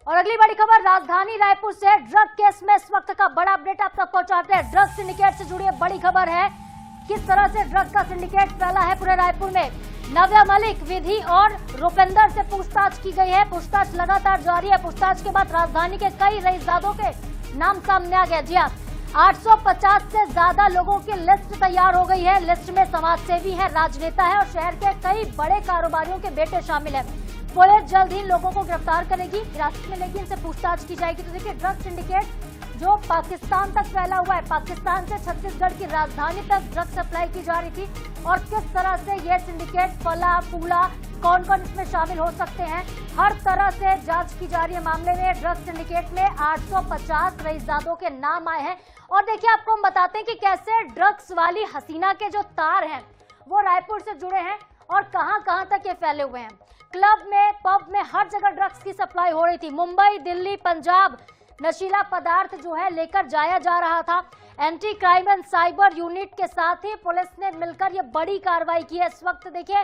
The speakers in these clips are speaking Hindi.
और अगली बड़ी खबर राजधानी रायपुर से ड्रग केस में इस वक्त का बड़ा अपडेट आप तक पहुंचाते हैं। ड्रग सिंडिकेट से जुड़ी बड़ी खबर है, किस तरह से ड्रग का सिंडिकेट फैला है पूरे रायपुर में। नव्या मलिक, विधि और रुपेंद्र से पूछताछ की गई है। पूछताछ लगातार जारी है। पूछताछ के बाद राजधानी के कई रईसजादों के नाम सामने आ गया। जी हाँ, 850 से ज्यादा लोगों की लिस्ट तैयार हो गई है। लिस्ट में समाजसेवी है, राजनेता है और शहर के कई बड़े कारोबारियों के बेटे शामिल हैं। पुलिस जल्द ही लोगों को गिरफ्तार करेगी, हिरासत में लेगी, इनसे पूछताछ की जाएगी। तो देखिए, ड्रग सिंडिकेट जो पाकिस्तान तक फैला हुआ है, पाकिस्तान से छत्तीसगढ़ की राजधानी तक ड्रग सप्लाई की जा रही थी और किस तरह से ये सिंडिकेट फला फूला, कौन कौन इसमें शामिल हो सकते हैं, हर तरह से जांच की जा रही है। मामले में ड्रग सिंडिकेट में 850 रईसजादों के नाम आए हैं। और देखिए, आपको हम बताते हैं कि कैसे ड्रग्स वाली हसीना के जो तार हैं वो रायपुर से जुड़े हैं और कहां कहां तक ये फैले हुए हैं। क्लब में, पब में, हर जगह ड्रग्स की सप्लाई हो रही थी। मुंबई, दिल्ली, पंजाब नशीला पदार्थ जो है लेकर जाया जा रहा था। Anti crime and cyber unit के साथ ही पुलिस ने मिलकर ये बड़ी कार्रवाई की है। इस वक्त देखिए,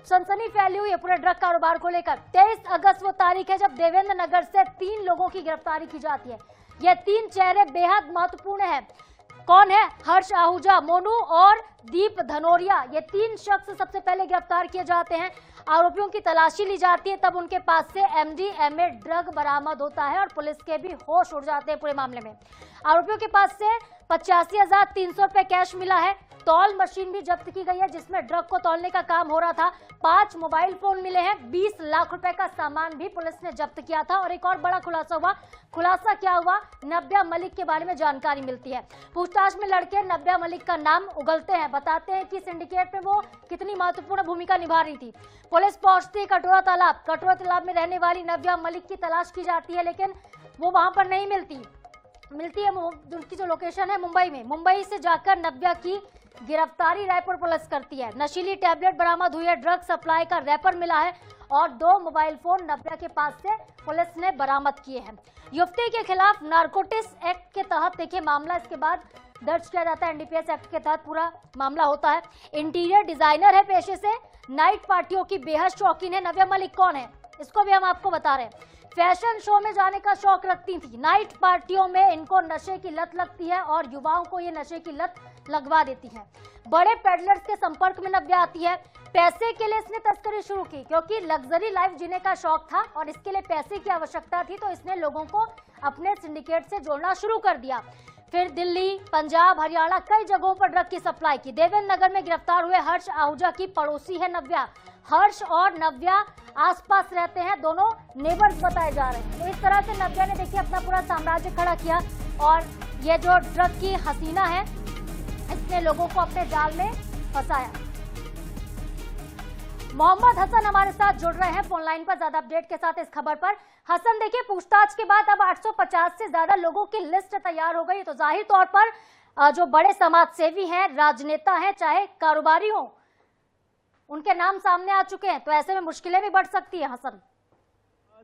सनसनी फैली हुई है पूरे ड्रग कारोबार को लेकर। 23 अगस्त वो तारीख है जब देवेंद्र नगर से 3 लोगों की गिरफ्तारी की जाती है। ये 3 चेहरे बेहद महत्वपूर्ण हैं। कौन है? हर्ष आहूजा, मोनू और दीप धनोरिया। ये 3 शख्स सबसे पहले गिरफ्तार किए जाते हैं। आरोपियों की तलाशी ली जाती है, तब उनके पास से MDMA ड्रग बरामद होता है और पुलिस के भी होश उड़ जाते हैं पूरे मामले में। आरोपियों के पास से 85,300 रुपए कैश मिला है। तौल मशीन भी जब्त की गई है जिसमें ड्रग को तौलने का काम हो रहा था। 5 मोबाइल फोन मिले हैं। 20 लाख रुपए का सामान भी पुलिस ने जब्त किया था। और एक और बड़ा खुलासा हुआ। खुलासा क्या हुआ? नव्या मलिक के बारे में जानकारी मिलती है। पूछताछ में लड़के नव्या मलिक का नाम उगलते हैं, बताते हैं कि सिंडिकेट में वो कितनी महत्वपूर्ण भूमिका निभा रही थी। पुलिस पहुंचती कटोरा तालाब। कटोरा तालाब में रहने वाली नव्या मलिक की तलाश की जाती है, लेकिन वो वहां पर नहीं मिलती है। उनकी जो लोकेशन है मुंबई में। मुंबई से जाकर नव्या की गिरफ्तारी रायपुर पुलिस करती है। नशीली टैबलेट बरामद हुई है, ड्रग सप्लाई का रैपर मिला है और 2 मोबाइल फोन नव्या के पास से पुलिस ने बरामद किए हैं। युवती के खिलाफ नारकोटिक्स एक्ट के तहत देखिए मामला इसके बाद दर्ज किया जाता है। NDPS एक्ट के तहत पूरा मामला होता है। इंटीरियर डिजाइनर है पेशे से, नाइट पार्टियों की बेहद शौकीन है। नव्या मलिक कौन है इसको भी हम आपको बता रहे हैं। फैशन शो में जाने का शौक रखती थी। नाइट पार्टियों में इनको नशे की लत लगती है और युवाओं को ये नशे की लत लगवा देती है। बड़े पेडलर्स के संपर्क में नव्या आती है। पैसे के लिए इसने तस्करी शुरू की क्योंकि लग्जरी लाइफ जीने का शौक था और इसके लिए पैसे की आवश्यकता थी, तो इसने लोगों को अपने सिंडिकेट से जोड़ना शुरू कर दिया। फिर दिल्ली, पंजाब, हरियाणा कई जगहों पर ड्रग की सप्लाई की। देवेंद्र नगर में गिरफ्तार हुए हर्ष आहूजा की पड़ोसी है नव्या। हर्ष और नव्या आसपास रहते हैं, दोनों नेबर्स बताए जा रहे हैं। तो इस तरह से नव्या ने देखिए अपना पूरा साम्राज्य खड़ा किया और ये जो ड्रग की हसीना है इसने लोगों को अपने जाल में फंसाया। मोहम्मद हसन हमारे साथ जुड़ रहे हैं फोन लाइन पर ज्यादा अपडेट के साथ इस खबर पर। हसन, देखिए, पूछताछ के बाद अब 850 से ज्यादा लोगों की लिस्ट तैयार हो गई। तो जाहिर तौर पर जो बड़े समाज सेवी हैं, राजनेता हैं, चाहे कारोबारी हो, उनके नाम सामने आ चुके हैं। तो ऐसे में मुश्किलें भी बढ़ सकती है। हसन,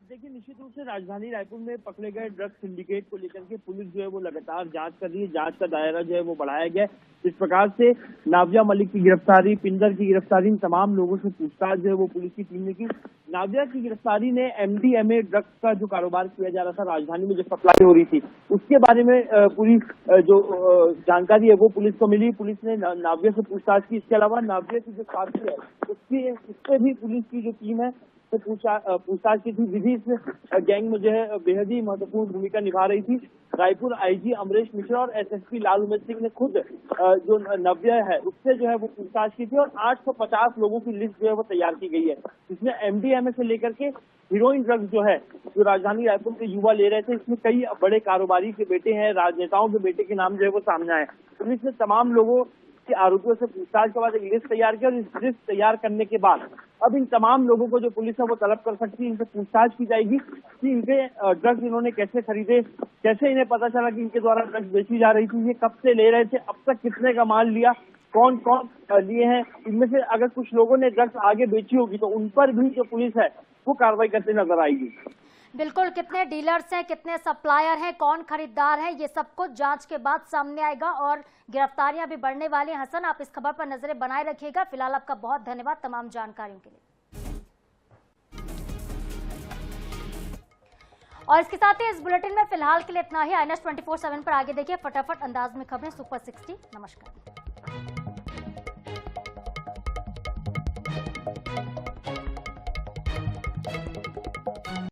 देखिए, निश्चित रूप से राजधानी रायपुर में पकड़े गए ड्रग सिंडिकेट को लेकर के पुलिस जो है वो लगातार जांच कर रही है। जांच का दायरा जो है वो बढ़ाया गया है। इस प्रकार से नाव्या मलिक की गिरफ्तारी, पिंदर की गिरफ्तारी, इन तमाम लोगों से पूछताछ जो है वो पुलिस की टीम ने की। नाव्या की गिरफ्तारी ने MDMA ड्रग्स का जो कारोबार किया जा रहा था राजधानी में, जो सप्लाई हो रही थी, उसके बारे में पूरी जो जानकारी है वो पुलिस को मिली। पुलिस ने नाव्या से पूछताछ की। इसके अलावा नाव्या की जो साथी है उससे भी पुलिस की जो टीम है तो पूछताछ की थी। विधि इस गैंग में जो है बेहद ही महत्वपूर्ण भूमिका निभा रही थी। रायपुर IG अमरेश मिश्रा और SSP लाल उमेश सिंह ने खुद जो नव्या है उससे जो है वो पूछताछ की थी और 850 लोगों की लिस्ट जो है वो तैयार की गई है। इसमें MDMA से लेकर के हीरोइन ड्रग्स जो है जो राजधानी रायपुर के युवा ले रहे थे, इसमें कई बड़े कारोबारी के बेटे हैं, राजनेताओं के बेटे के नाम जो है वो सामने आए। पुलिस ने तमाम लोगों के आरोपियों से पूछताछ के बाद एक लिस्ट तैयार की और इस लिस्ट तैयार करने के बाद अब इन तमाम लोगों को जो पुलिस है वो तलब कर सकती है। इनसे पूछताछ की जाएगी कि इनके ड्रग्स इन्होंने कैसे खरीदे, कैसे इन्हें पता चला कि इनके द्वारा ड्रग्स बेची जा रही थी, ये कब से ले रहे थे, अब तक कितने का माल लिया, कौन कौन लिए हैं, इनमें से अगर कुछ लोगों ने ड्रग्स आगे बेची होगी तो उन पर भी जो पुलिस है वो कार्रवाई करते नजर आएगी। बिल्कुल, कितने डीलर्स हैं, कितने सप्लायर हैं, कौन खरीदार है, ये सब कुछ जांच के बाद सामने आएगा और गिरफ्तारियां भी बढ़ने वाली हैं। हसन, आप इस खबर पर नजरें बनाए रखिएगा। फिलहाल आपका बहुत धन्यवाद तमाम जानकारियों के लिए। और इसके साथ ही इस बुलेटिन में फिलहाल के लिए इतना ही। INS 24/7 पर आगे देखिए फटाफट अंदाज में खबरें सुपर 60। नमस्कार।